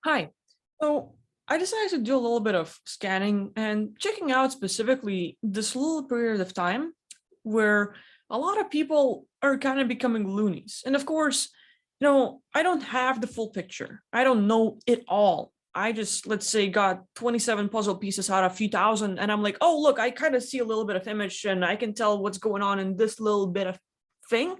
Hi. So I decided to do a little bit of scanning and checking out specifically this little period of time where a lot of people are kind of becoming loonies. And of course, I don't have the full picture. I don't know it all. I just, let's say, got 27 puzzle pieces out of a few thousand, and I'm like, oh, look, I kind of see a little bit of image and I can tell what's going on in this little bit of thing.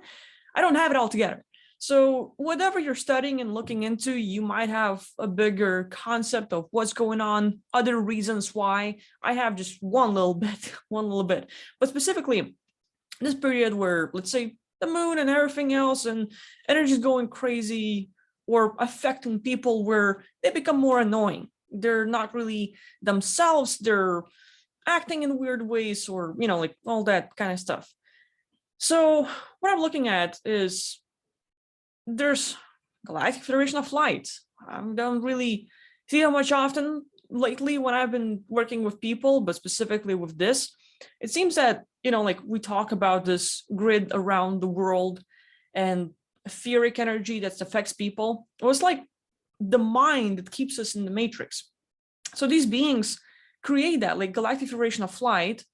I don't have it all together. So whatever you're studying and looking into, you might have a bigger concept of what's going on, other reasons why. I have just one little bit, one little bit. But specifically, this period where, let's say, the moon and everything else and energy is going crazy or affecting people where they become more annoying. They're not really themselves, they're acting in weird ways or, like all that kind of stuff. So what I'm looking at is there's Galactic Federation of Light. I don't really see how much often lately when I've been working with people, but specifically with this. It seems that, like we talk about this grid around the world and etheric energy that affects people. It was like the mind that keeps us in the matrix. So these beings create that, like Galactic Federation of Light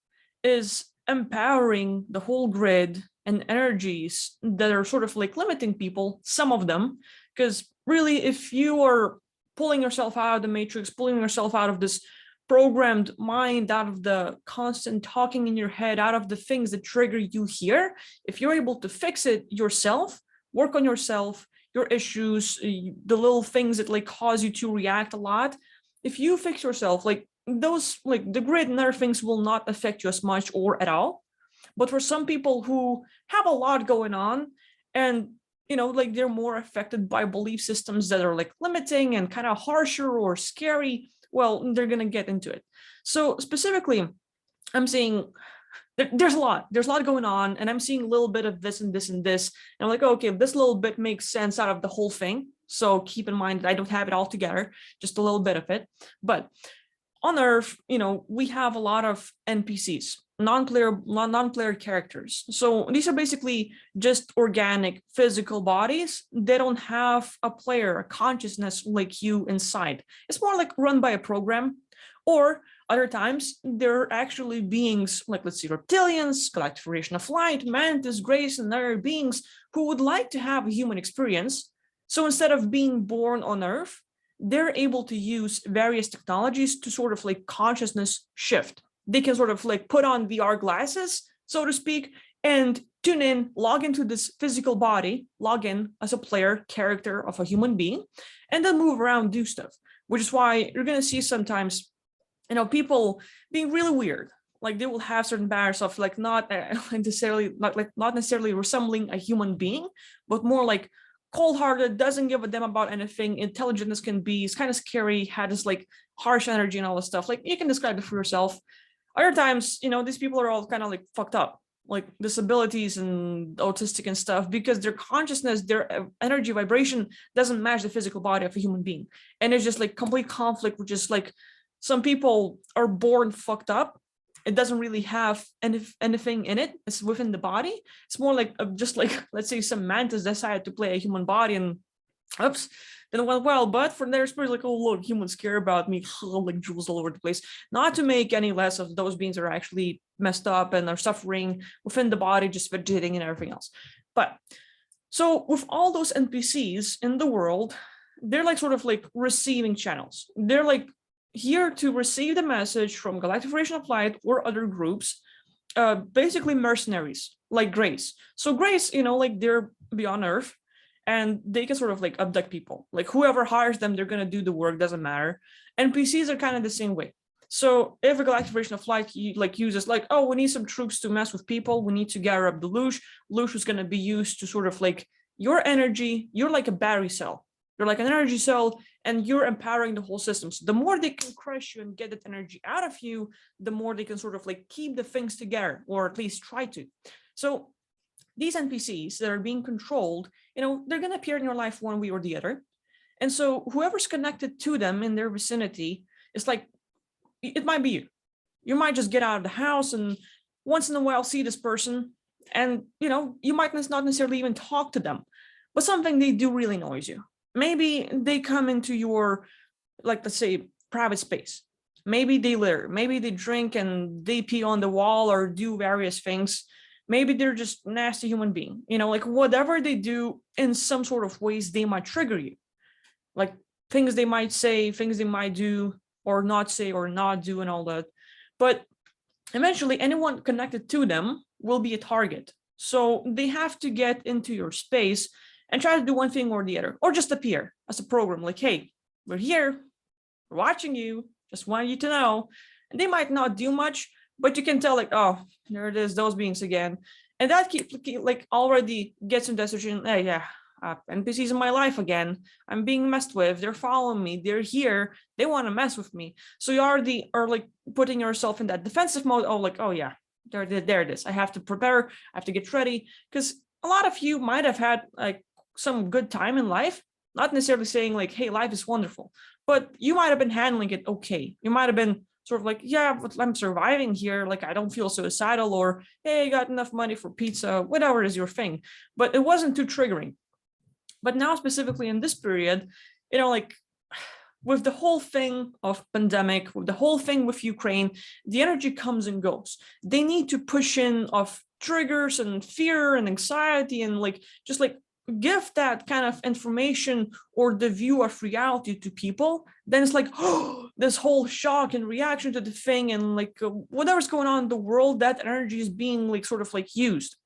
is empowering the whole grid and energies that are sort of like limiting people, some of them, because really, if you are pulling yourself out of the matrix, pulling yourself out of this programmed mind, out of the constant talking in your head, out of the things that trigger you here, if you're able to fix it yourself, work on yourself, your issues, the little things that like cause you to react a lot, if you fix yourself, like those, like the grid and other things will not affect you as much or at all. But for some people who have a lot going on and, like they're more affected by belief systems that are like limiting and kind of harsher or scary, well, they're going to get into it. So specifically, I'm seeing there's a lot going on, and I'm seeing a little bit of this and this and this. And I'm like, okay, this little bit makes sense out of the whole thing. So keep in mind that I don't have it all together, just a little bit of it. But on Earth, we have a lot of NPCs, non-player characters. So these are basically just organic physical bodies. They don't have a player, a consciousness like you inside. It's more like run by a program. Or other times, they're actually beings like, let's see, reptilians, Galactic Federation of Light, Mantis, Grace, and other beings who would like to have a human experience. So instead of being born on Earth, they're able to use various technologies to sort of like consciousness shift. They can sort of like put on VR glasses, so to speak, and tune in, log into this physical body, log in as a player character of a human being, and then move around, do stuff, which is why you're going to see sometimes, people being really weird. Like they will have certain barriers of like not necessarily resembling a human being, but more like cold-hearted, doesn't give a damn about anything, intelligent as can be, is kind of scary, had this like harsh energy and all this stuff. Like you can describe it for yourself. Other times, these people are all kind of like fucked up, like disabilities and autistic and stuff, because their consciousness, their energy vibration doesn't match the physical body of a human being. And it's just like complete conflict, which is like some people are born fucked up. It doesn't really have anything in it. It's within the body. It's more like just like, let's say some mantis decided to play a human body and oops, then it went well. But for their spirit, like, oh, look, humans care about me, like jewels all over the place. Not to make any less of those beings that are actually messed up and are suffering within the body, just vegetating and everything else. But so with all those NPCs in the world, they're like sort of like receiving channels. They're like here to receive the message from Galactic Federation of Light or other groups, basically mercenaries like Grace. So Grace, like they're beyond Earth and they can sort of like abduct people. Like whoever hires them, they're going to do the work, doesn't matter. NPCs are kind of the same way. So if a Galactic Federation of Light uses like, oh, we need some troops to mess with people, we need to gather up the Loosh is going to be used to sort of like your energy, you're like a battery cell. You're like an energy cell and you're empowering the whole system. So the more they can crush you and get that energy out of you, the more they can sort of like keep the things together, or at least try to. So these NPCs that are being controlled, they're going to appear in your life one way or the other. And so whoever's connected to them in their vicinity is like, it might be you. You might just get out of the house and once in a while see this person and, you might not necessarily even talk to them, but something they do really annoys you. maybe they come into your, like, let's say, private space. Maybe they litter, maybe they drink and they pee on the wall or do various things. Maybe they're just nasty human being, like whatever they do in some sort of ways, they might trigger you. Like things they might say, things they might do or not say or not do and all that. But eventually anyone connected to them will be a target. So they have to get into your space and try to do one thing or the other, or just appear as a program like, hey, we're here, we're watching you, just want you to know. And they might not do much, but you can tell like, oh, there it is, those beings again. And that like already gets into that situation. Hey, yeah, NPCs in my life again. I'm being messed with. They're following me. They're here. They want to mess with me. So you already are like putting yourself in that defensive mode. Oh, like, oh yeah, there it is. I have to prepare. I have to get ready. Because a lot of you might have had like some good time in life. Not necessarily saying like, hey, life is wonderful, but you might have been handling it okay. You might have been sort of like, yeah, but I'm surviving here. Like, I don't feel suicidal, or hey, I got enough money for pizza, whatever is your thing. But it wasn't too triggering. But now specifically in this period, like with the whole thing of pandemic, with the whole thing with Ukraine, the energy comes and goes. They need to push in of triggers and fear and anxiety and like just like give that kind of information or the view of reality to people. Then it's like, oh, this whole shock and reaction to the thing, and like whatever's going on in the world, that energy is being like sort of like used.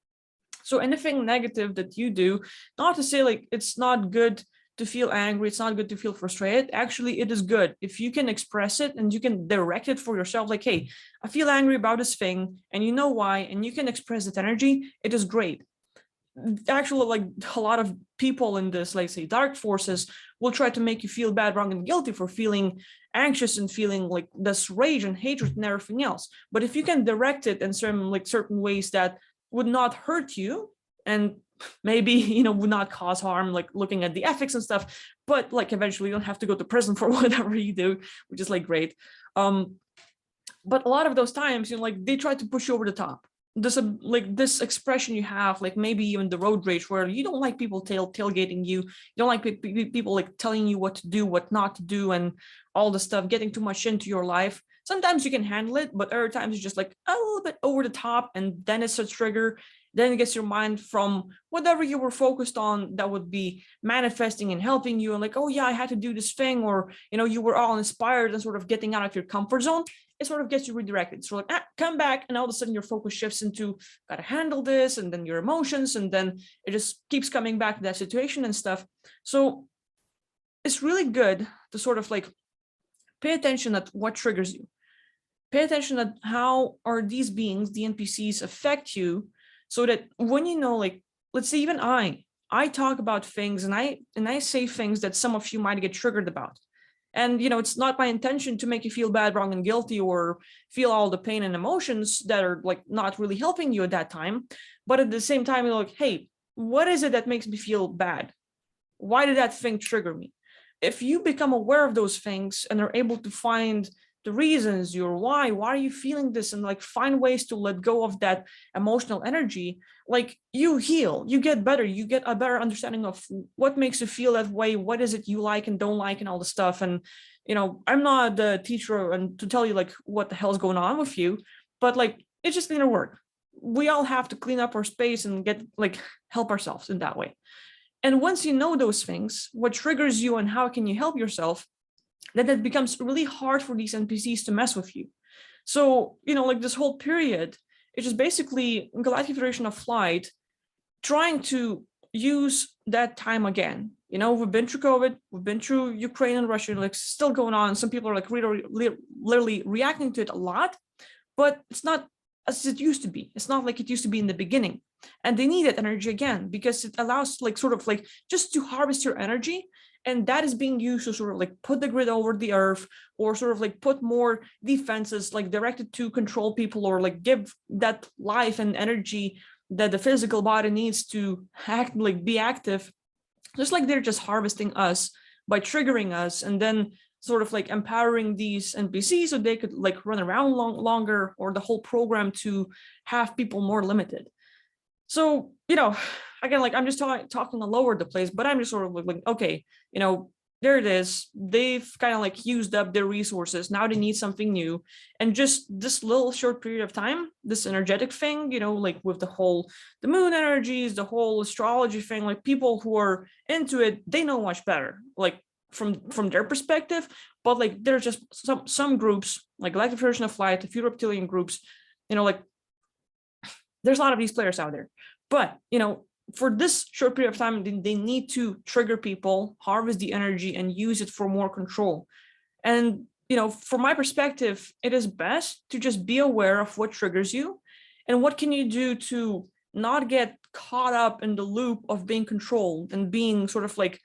So anything negative that you do, not to say like it's not good to feel angry, it's not good to feel frustrated. Actually, it is good if you can express it and you can direct it for yourself. Like, hey, I feel angry about this thing, and you know why, and you can express that energy. It is great. Actually, like a lot of people in this, like say dark forces, will try to make you feel bad, wrong, and guilty for feeling anxious and feeling like this rage and hatred and everything else. But if you can direct it in certain ways that would not hurt you, and maybe would not cause harm, like looking at the ethics and stuff, but like eventually you don't have to go to prison for whatever you do, which is like great. But a lot of those times, like they try to push you over the top. This like this expression you have, like maybe even the road rage, where you don't like people tailgating you, you don't like people like telling you what to do, what not to do, and all the stuff getting too much into your life. Sometimes you can handle it, but other times it's just like a little bit over the top, and then it's a trigger. Then it gets your mind from whatever you were focused on that would be manifesting and helping you, and like, oh yeah, I had to do this thing, or you were all inspired and sort of getting out of your comfort zone. It sort of gets you redirected. So like, come back, and all of a sudden your focus shifts into gotta handle this, and then your emotions, and then it just keeps coming back to that situation and stuff. So it's really good to sort of like pay attention at what triggers you. Pay attention at how are these beings, the NPCs, affect you, so that when like, let's say even I talk about things and I say things that some of you might get triggered about. And it's not my intention to make you feel bad, wrong, and guilty, or feel all the pain and emotions that are like not really helping you at that time. But at the same time, you're like, hey, what is it that makes me feel bad? Why did that thing trigger me? If you become aware of those things and are able to find the reasons, your why are you feeling this, and like find ways to let go of that emotional energy, like you heal, you get better, you get a better understanding of what makes you feel that way, what is it you like and don't like, and all the stuff. And I'm not the teacher and to tell you like what the hell's going on with you, but like it's just inner work. We all have to clean up our space and get like help ourselves in that way. And once you know those things, what triggers you and how can you help yourself, then it becomes really hard for these NPCs to mess with you. So, like this whole period, it's just basically Galactic Federation of Flight trying to use that time again. We've been through COVID, we've been through Ukraine and Russia, like still going on. Some people are like literally reacting to it a lot, but it's not as it used to be. It's not like it used to be in the beginning. And they need that energy again, because it allows like sort of like just to harvest your energy. And that is being used to sort of like put the grid over the earth, or sort of like put more defenses like directed to control people, or like give that life and energy that the physical body needs to act, like be active. Just like they're just harvesting us by triggering us, and then sort of like empowering these NPCs so they could like run around longer, or the whole program to have people more limited. So you know, again, like I'm just talking all over the place, but I'm just sort of like, okay, you know, there it is. They've kind of like used up their resources. Now they need something new. And just this little short period of time, this energetic thing, you know, like with the moon energies, the whole astrology thing, like people who are into it, they know much better, like from their perspective. But like there's just some groups, like Galactic Federation of Flight, a few reptilian groups, you know, like there's a lot of these players out there. But, you know, for this short period of time, they need to trigger people, harvest the energy, and use it for more control. And, you know, from my perspective, it is best to just be aware of what triggers you and what can you do to not get caught up in the loop of being controlled and being sort of like,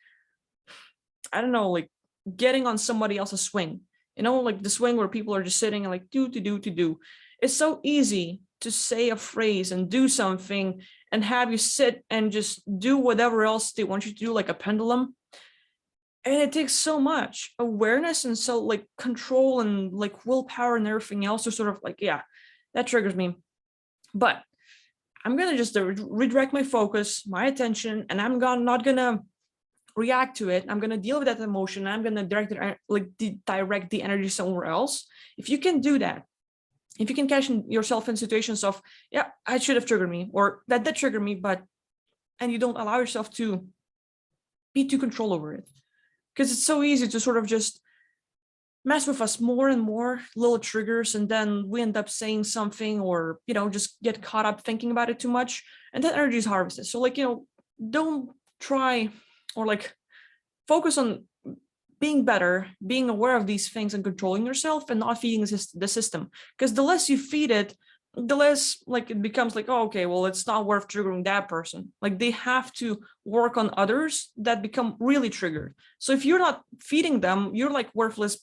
I don't know, like getting on somebody else's swing. You know, like the swing where people are just sitting and like do to do to do. It's so easy to say a phrase and do something and have you sit and just do whatever else they want you to do, like a pendulum. And it takes so much awareness and so like control and like willpower and everything else to sort of like, yeah, that triggers me. But I'm gonna just redirect my focus, my attention, and not gonna react to it. I'm gonna deal with that emotion. I'm gonna direct the energy somewhere else. If you can do that, if you can catch yourself in situations of, yeah, I should have triggered me, or that did trigger me, and you don't allow yourself to be too control over it, because it's so easy to sort of just mess with us more and more little triggers, and then we end up saying something, or you know, just get caught up thinking about it too much, and that energy is harvested. So like, you know, don't try or like focus on being better, being aware of these things and controlling yourself and not feeding the system. Because the less you feed it, the less like it becomes like, oh, okay, well, it's not worth triggering that person. Like they have to work on others that become really triggered. So if you're not feeding them, you're like worthless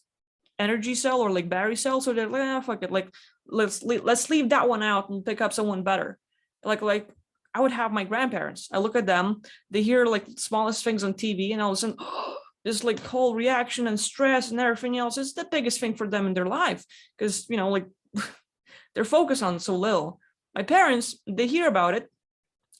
energy cell or like battery cell. So they're like, fuck it, like let's leave that one out and pick up someone better. Like I would have my grandparents. I look at them, they hear like smallest things on TV, and all of a sudden, this like whole reaction and stress and everything else is the biggest thing for them in their life, because you know, like they're focused on so little. My parents, they hear about it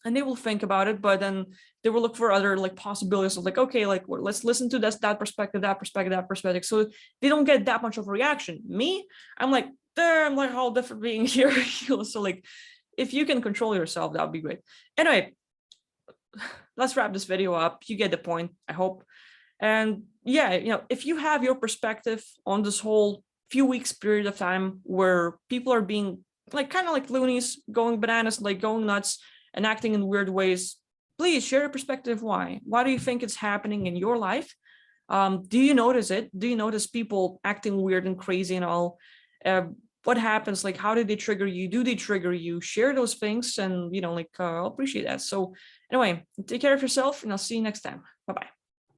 and they will think about it, but then they will look for other like possibilities of like, okay, like let's listen to that perspective, that perspective, that perspective. So they don't get that much of a reaction. Me, I'm like there, I'm like all different being here. So like if you can control yourself, that would be great. Anyway, let's wrap this video up. You get the point, I hope. And yeah, you know, if you have your perspective on this whole few weeks period of time where people are being like kind of like loonies, going bananas, like going nuts and acting in weird ways, please share your perspective. Why do you think it's happening in your life? Do you notice it? Do you notice people acting weird and crazy and all? What happens? Like, how did they trigger you? Do they trigger you? Share those things, and you know, like I'll appreciate that. So anyway, take care of yourself, and I'll see you next time. Bye bye.